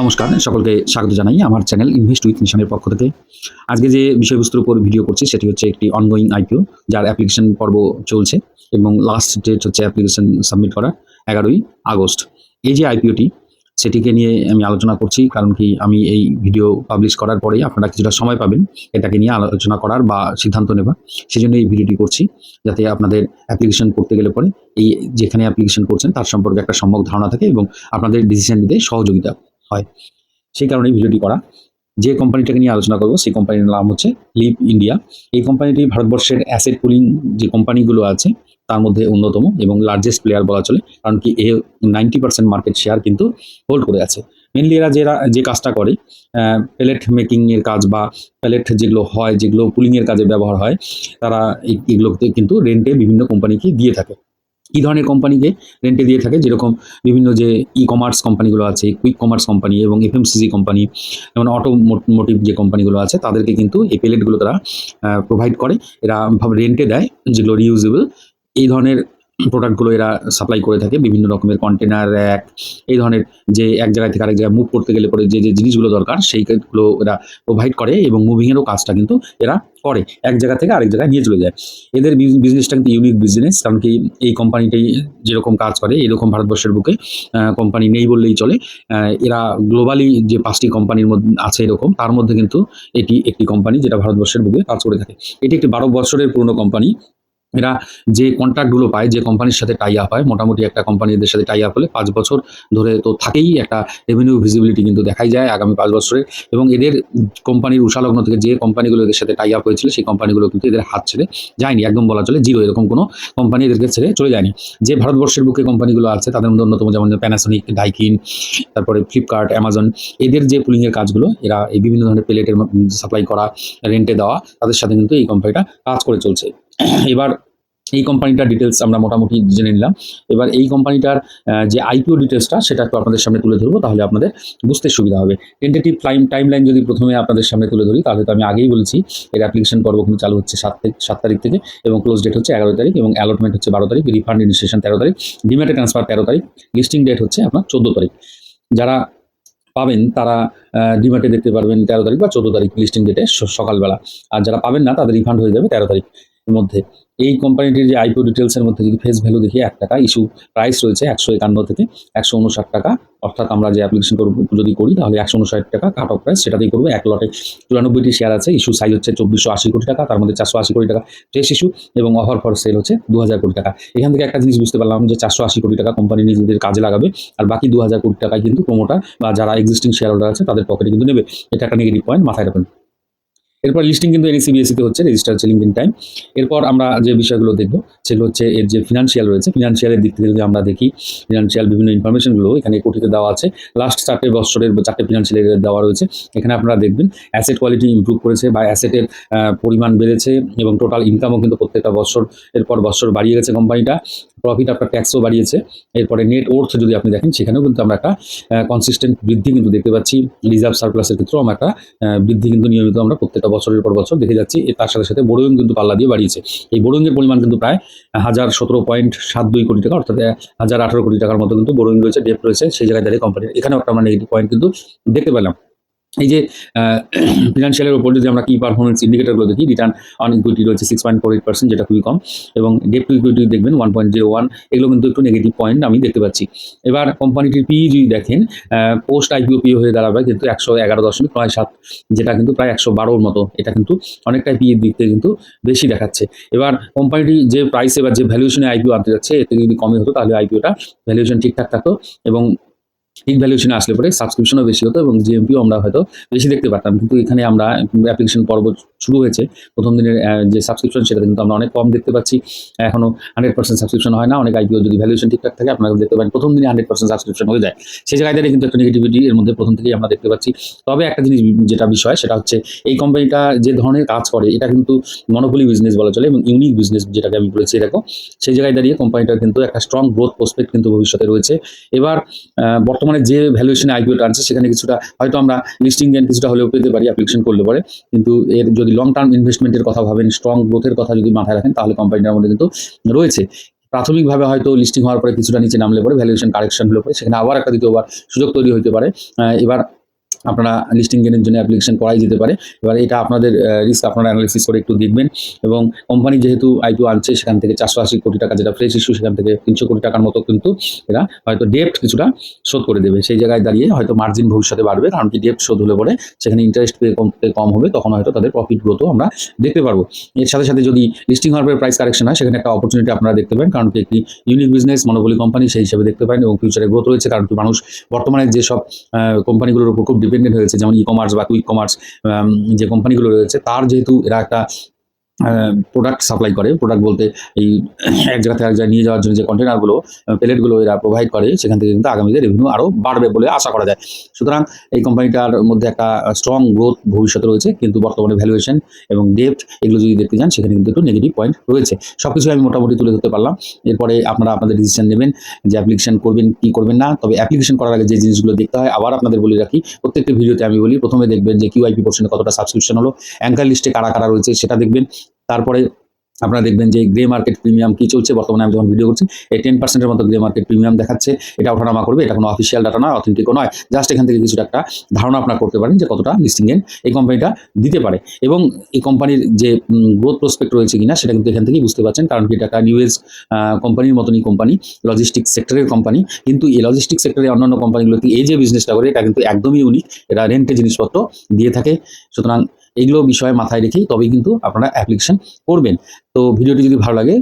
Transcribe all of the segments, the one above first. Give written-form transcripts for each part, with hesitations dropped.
নমস্কার, সকলকে স্বাগত জানাই আমার চ্যানেল ইনভেস্ট উইথ মিশনের পক্ষ থেকে। আজকে যে বিষয়বস্তুর উপর ভিডিও করছি সেটি হচ্ছে একটি অনগোয়িং আইপিও, যার অ্যাপ্লিকেশন পর্ব চলছে এবং লাস্ট ডেট হচ্ছে অ্যাপ্লিকেশন সাবমিট করার 11ই আগস্ট। এই যে আইপিওটি, সেটিকে নিয়ে আমি আলোচনা করছি, কারণ কি আমি এই ভিডিও পাবলিশ করার পরেই আপনারা কিছুটা সময় পাবেন এটাকে নিয়ে আলোচনা করার বা সিদ্ধান্ত নেবার। সেজন্য এই ভিডিওটি করছি, যাতে আপনাদের অ্যাপ্লিকেশন করতে গেলে পরে এই যেখানে অ্যাপ্লিকেশন করছেন তার সম্পর্কে একটা সম্যক ধারণা থাকে এবং আপনাদের ডিসিশন নিতে সহযোগিতা হয়। সেই কারণেই ভিডিওটি করা। যে কোম্পানিটাকে নিয়ে আলোচনা করব সেই কোম্পানির নাম হচ্ছে লিভ ইন্ডিয়া। এই কোম্পানিটি ভারতবর্ষের অ্যাসেট পুলিং যে কোম্পানিগুলো আছে তার মধ্যে অন্যতম এবং লার্জেস্ট প্লেয়ার বলা চলে, কারণ কি এ 90% মার্কেট শেয়ার কিন্তু হোল্ড করে আছে। মেনলি এরা যে কাজটা করে, প্যালেট মেকিংয়ের কাজ বা প্যালেট যেগুলো হয়, যেগুলো পুলিংয়ের কাজে ব্যবহার হয়, তারা এগুলোতে কিন্তু রেন্টে বিভিন্ন কোম্পানিকে দিয়ে থাকে। কী ধরনের কোম্পানিকে রেন্টে দিয়ে থাকে, যেরকম বিভিন্ন যে ই কমার্স কোম্পানিগুলো আছে, কুইক কমার্স কোম্পানি এবং এফএমসিজি কোম্পানি, যেমন অটোমোটিভ যে কোম্পানিগুলো আছে, তাদেরকে কিন্তু এই পেলেটগুলো তারা প্রোভাইড করে। এরা রেন্টে দেয়, যেগুলো রিউজেবল। এই ধরনের প্রোডাক্টগুলো এরা সাপ্লাই করে থাকে। বিভিন্ন রকমের কন্টেনার, র্যাক, এই ধরনের যে এক জায়গা থেকে আরেক জায়গায় মুভ করতে গেলে পরে যে জিনিসগুলো দরকার সেইগুলো এরা প্রোভাইড করে এবং মুভিংয়েরও কাজটা কিন্তু এরা করে, এক জায়গা থেকে আরেক জায়গায় নিয়ে চলে যায়। এদের বিজনেসটা কিন্তু ইউনিক বিজনেস, কারণ কি এই কোম্পানিটাই যেরকম কাজ করে এরকম ভারতবর্ষের বুকে কোম্পানি নেই বললেই চলে। এরা গ্লোবালি যে 5টি কোম্পানির মধ্যে আছে এরকম, তার মধ্যে কিন্তু এটি একটি কোম্পানি যেটা ভারতবর্ষের বুকে কাজ করে থাকে। এটি একটি 12 বছরের পুরনো কোম্পানি। এরা যে কন্ট্রাক্টগুলো পায়, যে কোম্পানির সাথে টাই আপ হয়, মোটামুটি একটা কোম্পানি এদের সাথে টাই আপ হলে 5 বছর ধরে তো থাকেই, একটা রেভিনিউ ভিজিবিলিটি কিন্তু দেখাই যায় আগামী 5 বছরে। এবং এদের কোম্পানির উষালগ্ন থেকে যে কোম্পানিগুলো এদের সাথে টাই আপ হয়েছিল সেই কোম্পানিগুলো কিন্তু এদের হাত ছেড়ে যায়নি, একদম বলা চলে জিরো। এরকম কোনো কোম্পানি এদেরকে ছেড়ে চলে যায়নি। যে ভারতবর্ষের বুকে কোম্পানিগুলো আছে তাদের মধ্যে অন্যতম যেমন প্যানাসোনিক, ডাইকিন, তারপরে ফ্লিপকার্ট, অ্যামাজন, এদের যে পুলিংয়ের কাজগুলো, এরা এই বিভিন্ন ধরনের প্লেটের সাপ্লাই করা, রেন্টে দেওয়া, তাদের সাথে কিন্তু এই কোম্পানিটা কাজ করে চলছে। এবার এই কোম্পানিটার ডিটেলস আমরা মোটামুটি জেনে নিলাম। এবার এই কোম্পানিটার যে আইপিও ডিটেলসটা সেটা একটু আপনাদের সামনে তুলে ধরবো, তাহলে আপনাদের বুঝতে সুবিধা হবে। টেন্টেটিভ টাইমলাইন যদি প্রথমে আপনাদের সামনে তুলে ধরি, তাহলে তো আমি আগেই বলেছি এর অ্যাপ্লিকেশন পর্ব কিন্তু চালু হচ্ছে 7 তারিখ থেকে এবং ক্লোজ ডেট হচ্ছে 11 তারিখ এবং অ্যালটমেন্ট হচ্ছে 12 তারিখ, রিফান্ড ইনিশিয়েশন 13 তারিখ, ডিম্যাটে ট্রান্সফার 13 তারিখ, লিস্টিং ডেট হচ্ছে আপনার 14 তারিখ। যারা পাবেন তারা ডিম্যাটে দেখতে পারবেন 13 তারিখ বা 14 তারিখ লিস্টিং ডেটে সকালবেলা। আর যারা পাবেন না তাদের রিফান্ড হয়ে যাবে 13 তারিখ মধ্যে। এই কোম্পানিটির যে আইপিও ডিটেলসের মধ্যে যদি ফেস ভ্যালু দেখি, 1 টাকা, ইস্যু প্রাইস রয়েছে 151 থেকে 159 টাকা, অর্থাৎ আমরা যে অ্যাপ্লিকেশন যদি করি তাহলে 159 টাকা কাট অফ প্রাইস, সেটাতেই করবো। 1 লটে 94টি শেয়ার আছে, ইস্যু সাইজ হচ্ছে 2480 কোটি টাকা, তার মধ্যে 480 কোটি টাকা ফ্রেশ ইস্যু এবং অফার ফর সেল হচ্ছে 2000 কোটি টাকা। এখান থেকে একটা জিনিস বুঝতে পারলাম যে 480 কোটি টাকা কোম্পানি নিজেদের কাজে লাগাবে, আর বাকি 2000 কোটি টাকায় কিন্তু প্রোমোটার বা যারা এক্সিস্টিং শেয়ার হোল্ডার আছে তাদের পকেটে কিন্তু নেবে। এটা একটা নেগেটিভ পয়েন্ট, মাথায় রাখবেন। এরপর লিস্টিং কিন্তু এনএসই বিএসসিতে হচ্ছে, রেজিস্টার হচ্ছে লিঙ্কড ইন টাইম। এরপর আমরা যে বিষয়গুলো দেখব সেগুলো হচ্ছে এর যে ফিনান্সিয়াল রয়েছে, ফিনান্সিয়ালের দিক থেকে যদি আমরা দেখি, ফিনান্সিয়াল বিভিন্ন ইনফরমেশনগুলো এখানে কোটিতে দেওয়া আছে। লাস্ট 4 বছরের 4টে ফিনান্সিয়াল দেওয়া রয়েছে। এখানে আপনারা দেখবেন অ্যাসেট কোয়ালিটি ইমপ্রুভ করেছে বা অ্যাসেটের পরিমাণ বেড়েছে এবং টোটাল ইনকামও কিন্তু প্রত্যেকটা বছর এরপর বছর বাড়িয়ে গেছে কোম্পানিটা। প্রফিট আফটার ট্যাক্সও বাড়িয়েছে। এরপরে নেট ওর্থ যদি আপনি দেখেন, সেখানেও কিন্তু আমরা একটা কনসিস্টেন্ট বৃদ্ধি কিন্তু দেখতে পাচ্ছি। রিজার্ভ সারপ্লাসের ক্ষেত্রেও আমরা একটা বৃদ্ধি কিন্তু নিয়মিত আমরা প্রত্যেকটা বছরের পর বছর দেখে যাচ্ছি। তার সাথে সাথে বোরোইং কিন্তু পাল্লা দিয়ে বাড়িয়েছে। এই বোরোইংয়ের পরিমাণ কিন্তু প্রায় 1017.72 কোটি টাকা, অর্থাৎ 1018 কোটি টাকার মতো কিন্তু বোরোইং রয়েছে, ডেপ্ট রয়েছে। সেই জায়গায় দাঁড়িয়ে কোম্পানির এখানেও একটা আমরা নেগেটিভ পয়েন্ট কিন্তু দেখতে পেলাম। এই যে ফিনান্সিয়ালের উপর যদি আমরা কি পারফরমেন্স ইন্ডিকেটরগুলো দেখি, রিটার্ন অন ইকুইটি রয়েছে 6.48%, যেটা খুবই কম, এবং ডেট টু ইকুইটি দেখবেন 1.01, এগুলো কিন্তু একটু নেগেটিভ পয়েন্ট আমি দেখতে পাচ্ছি। এবার কোম্পানিটির পি যদি দেখেন, পোস্ট আইপিও পি হয়ে দাঁড়াবে কিন্তু 111.97, যেটা কিন্তু প্রায় 112-র মতো। এটা কিন্তু অনেকটাই পি এর দিক থেকে কিন্তু বেশি দেখাচ্ছে। এবার কোম্পানিটি যে প্রাইসে বা যে ভ্যালুয়েশনে আইপিও আনতে যাচ্ছে, এর থেকে যদি কমই হতো তাহলে আইপিওটা ভ্যালুয়েশন ঠিকঠাক থাকতো এবং ঠিক ভ্যালুয়েশনে আসলে পরে সাবস্ক্রিপশনও বেশি হতো এবং জিএমপিও আমরা হয়তো বেশি দেখতে পারতাম। কিন্তু এখানে আমরা অ্যাপ্লিকেশন পর্ব শুরু হয়েছে, প্রথম দিনের যে সাবস্ক্রিপশন সেটা কিন্তু আমরা অনেক কম দেখতে পাচ্ছি। এখনও 100% সাবস্ক্রিপশন হয় না। অনেক আইপিও যদি ভ্যালুয়েশন ঠিকঠাক থাকে আপনারা দেখতে পারেন প্রথম দিনে 100% সাবস্ক্রিপশন হয়ে যায়। সেই জায়গায় দাঁড়িয়ে কিন্তু একটা নেগেটিভিটি এর মধ্যে প্রথম থেকেই আমরা দেখতে পাচ্ছি। তবে একটা জিনিস যেটা বিষয় সেটা হচ্ছে এই কোম্পানিটা যে ধরনের কাজ করে এটা কিন্তু মনোপলি বিজনেস বলা চলে এবং ইউনিক বিজনেস, যেটাকে আমি বলেছি এরকম। সেই জায়গায় দাঁড়িয়ে কোম্পানিটার কিন্তু একটা স্ট্রং গ্রোথ প্রসপেক্ট কিন্তু ভবিষ্যতে রয়েছে। এবার বর্তমানে যে ভ্যালুয়েশনে আইপিওটা আনছে সেখানে কিছুটা হয়তো আমরা লিস্টিং গেইন কিছুটা হলেও পেতে পারি অ্যাপ্লিকেশন করলে পরে, কিন্তু এর যদি লং টার্ম ইনভেস্টমেন্টের কথা ভাবেন, স্ট্রং গ্রোথের কথা যদি মাথায় রাখেন, তাহলে কোম্পানিটার মধ্যে কিন্তু রয়েছে। প্রাথমিকভাবে হয়তো লিস্টিং হওয়ার পরে কিছুটা নিচে নামলে পরে ভ্যালুয়েশন কারেকশন হলে পরে সেখানে আবার একটা দ্বিতীয়বার সুযোগ তৈরি হতে পারে। এবার আপনারা লিস্টিং গেইনের জন্য অ্যাপ্লিকেশন করাই যেতে পারে। এবার এটা আপনাদের রিস্ক আপনারা অ্যানালাইসিস করে একটু দেখবেন এবং কোম্পানি যেহেতু আইপিও আনছে সেখান থেকে 480 কোটি টাকা যেটা ফ্রেশ ইস্যু, সেখান থেকে 300 কোটি টাকার মতো কিন্তু এরা হয়তো ডেপ্ট কিছুটা শোধ করে দেবে। সেই জায়গায় দাঁড়িয়ে হয়তো মার্জিন ভবিষ্যতে বাড়বে, কারণ কি ডেপ্ট শোধ হলে পরে সেখানে ইন্টারেস্ট পে কম হবে, তখন হয়তো তাদের প্রফিট গ্রোথও আমরা দেখতে পারবো। এর সাথে সাথে যদি লিস্টিং হওয়ার পরে প্রাইস কারেকশন হয়, সেখানে একটা অপরচুনিটি আপনারা দেখতে পাবেন, কারণ কি একটি ইউনিক বিজনেস মনোপলি কোম্পানি সেই হিসাবে দেখতে পারেন এবং ফিউচারে গ্রোথ রয়েছে। কারণ কি মানুষ বর্তমানে যেসব কোম্পানিগুলোর উপর খুব ডিপেন্ডেন্ট হয়েছে, যেমন কমার্স বা কুইক কমার্স যে কোম্পানিগুলো রয়েছে, তার যেহেতু এরা একটা প্রোডাক্ট সাপ্লাই করে, প্রোডাক্ট বলতে এই এক জায়গা থেকে এক জায়গায় নিয়ে যাওয়ার জন্য যে কন্টেনারগুলো প্যালেটগুলো এরা প্রোভাইড করে, সেখান থেকে কিন্তু আগামীতে রেভিনিউ আরও বাড়বে বলে আশা করা যায়। সুতরাং এই কোম্পানিটার মধ্যে একটা স্ট্রং গ্রোথ ভবিষ্যতে রয়েছে, কিন্তু বর্তমানে ভ্যালুয়েশন এবং ডেপ্ট এগুলো যদি দেখতে যান সেখানে কিন্তু একটু নেগেটিভ পয়েন্ট রয়েছে। সব কিছু আমি মোটামুটি তুলে ধরতে পারলাম। এরপরে আপনারা আপনাদের ডিসিশন নেবেন যে অ্যাপ্লিকেশন করবেন কি করবেন না। তবে অ্যাপ্লিকেশন করার আগে যে জিনিসগুলো দেখতে হয় আবার আপনাদের বলে রাখি, প্রত্যেকটা ভিডিওতে আমি বলি, প্রথমে দেখবেন যে কিউআইপি পোর্শনে কতটা সাবস্ক্রিপশন হলো, অ্যাঙ্কার লিস্টে কারা কারা রয়েছে সেটা দেখবেন। তারপরে আপনারা দেখবেন যে গ্রে মার্কেট প্রিমিয়াম কি চলছে বর্তমানে। আমি যখন ভিডিও করছি এই 10% মতো গ্রে মার্কেট প্রিমিয়াম দেখাচ্ছে, এটা ওঠানামা করবে, এটা কোনো অফিসিয়াল ডাটা নয়, অথেন্টিকও নয়, জাস্ট এখান থেকে কিছুটা একটা ধারণা আপনারা করতে পারেন যে কতটা লিস্টিং গেইন এই কোম্পানিটা দিতে পারে এবং এই কোম্পানির যে গ্রোথ প্রসপেক্ট রয়েছে কিনা সেটা কিন্তু এখান থেকেই বুঝতে পারছেন। কারণ কি এটা একটা নিউএজ কোম্পানির মতনই কোম্পানি, লজিস্টিক্স সেক্টরের কোম্পানি, কিন্তু এই লজিস্টিক্স সেক্টরে অন্যান্য কোম্পানিগুলোতে এই যে বিজনেসটা করে এটা কিন্তু একদমই ইউনিক, এরা রেন্টে জিনিসপত্র দিয়ে থাকে। সুতরাং এইগুলো বিষয়ে মাথায় রেখেই তবেই কিন্তু আপনারা অ্যাপ্লিকেশন করবেন। তো ভিডিওটি যদি ভালো লাগে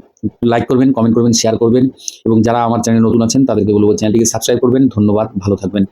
লাইক করবেন, কমেন্ট করবেন, শেয়ার করবেন এবং যারা আমার চ্যানেলে নতুন আছেন তাদেরকে বলবো চ্যানেলটিকে সাবস্ক্রাইব করবেন। ধন্যবাদ, ভালো থাকবেন।